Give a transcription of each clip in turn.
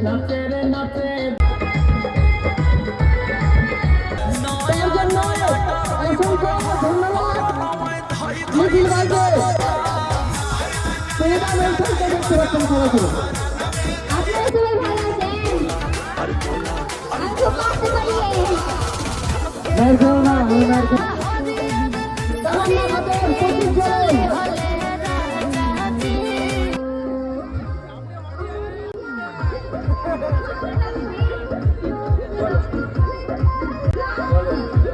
নাচে রে নাচে নিখিল ভাইকে সেটা মেনশন করে দেখতে পাচ্ছেন সরাসরি। আপনারা সবাই ভালো আছেন? আমি খুব কষ্ট করি। মেয়ের খেলো না, আমি মেয়ের খেলো তামান্না খাতুন প্রতীক চলেন।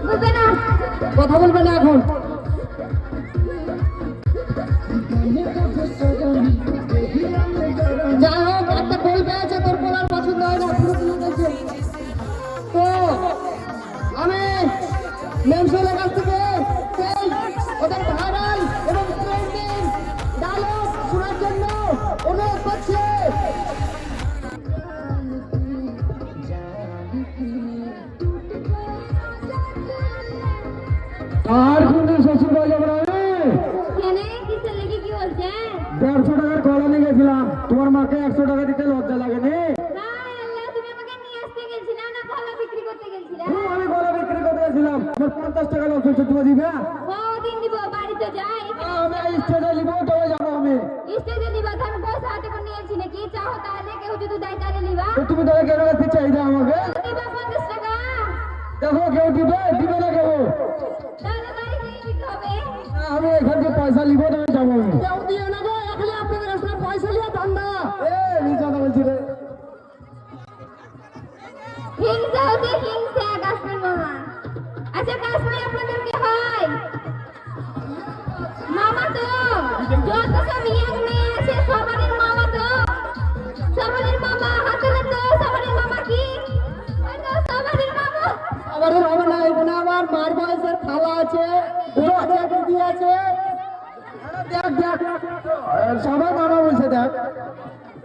বলবে না, কথা বলবে না এখন। যাই হোক, একটা গোল পেয়েছে, তোর বলার পছন্দ হয় না, পুরো দেখছে। তো আমি মেমসেলের কাছ থেকে সেই ওদের ভাইরাল এবং ট্রেন্ডিং ডায়লগ শোনার জন্য অনুরোধ করছি। আর কোন শ্বশুর বাড়ি যাবো না আমি? কেন কিসের লেগে কি বলছেন? 150 টাকার কলা নিয়ে গেছিলাম, তোমার মাকে 100 টাকা দিতে লজ্জা লাগেনি? হায় আল্লাহ, তুমি আমাকে নিয়ে আসতে গেছিলে না কলা বিক্রি করতে গেছিলে? আমি কলা বিক্রি করতে গেছিলাম, আমার 50 টাকা লস হচ্ছে, তুমি দিবে? দিন দিব, বাড়ি তো যাই। আমি স্টেজে নিবো, তবে যাবো আমি। স্টেজে নিবা তো আমি পয়সা হাতে করে নিয়েছি নাকি? চাও তাহলে কেউ যদি দেয় তাহলে নিবা। তো তুমি তাহলে কেন কাছে চাহিদা আমাকে? দিবা 50 টাকা। দেখো কেউ দিবে, দিবে না কেউ। তাহলে বাড়ি গিয়ে দিতে হবে। আমি এখান থেকে পয়সা নিবো, তবে যাবো আমি। কেউ দিয়ে না গো, এখন আপনাদের আসলে পয়সা নিয়ে ধান্দা। মিথ্যা কথা বলছি রে। হিংসা হচ্ছে হিংসা, কাশ্মীর মামা। আচ্ছা কাশ্মীর আপনাদের কি হয়? মামা তো যত সব ইয়াং মেয়ে আছে সবারই মামা তো। সবারই মামা, হাতে হাতে সবারই মামা কি? ওই তো সবারই মামা। আমাদের হবে না, এখানে আমার মার বয়সের খালা আছে, বড় দিদি আছে। দেখ দেখ, সবাই মামা বলছে, দেখ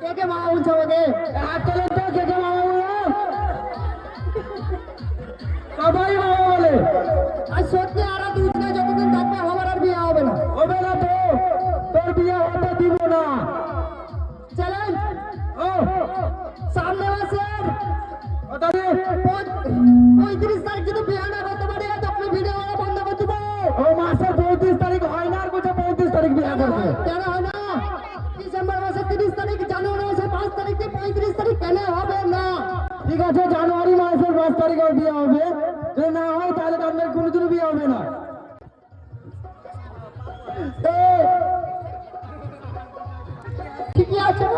কে কে মামা বলছে আমাকে। হাত তোলেন তো, কে কে মামা বলো? সবাই মামা বলে। আর সত্যি আরো 2 দিন যতদিন থাকবে আমার আর বিয়ে হবে না। হবে না তো, তোর বিয়ে হতে দিব না। চলেন ও সামনে মাসের 35 তারিখ যদি বিয়ে না করতে পারি তো আপনি ভিডিও বানা বন্ধ করে দেবো। ও মাসের 35 তারিখ হয় না, আর বলছে 35 তারিখ বিয়ে করবে। কেন হয় না? ডিসেম্বর মাসের 30 তারিখ, জানুয়ারি মাসের 5 তারিখ, 35 তারিখ কেন হবে না? ঠিক আছে, জানুয়ারি মাসের 5 তারিখ আর বিয়ে হবে। যদি না হয় তাহলে তো আপনার কোনোদিনও বিয়ে হবে না। ঠিকই আছে।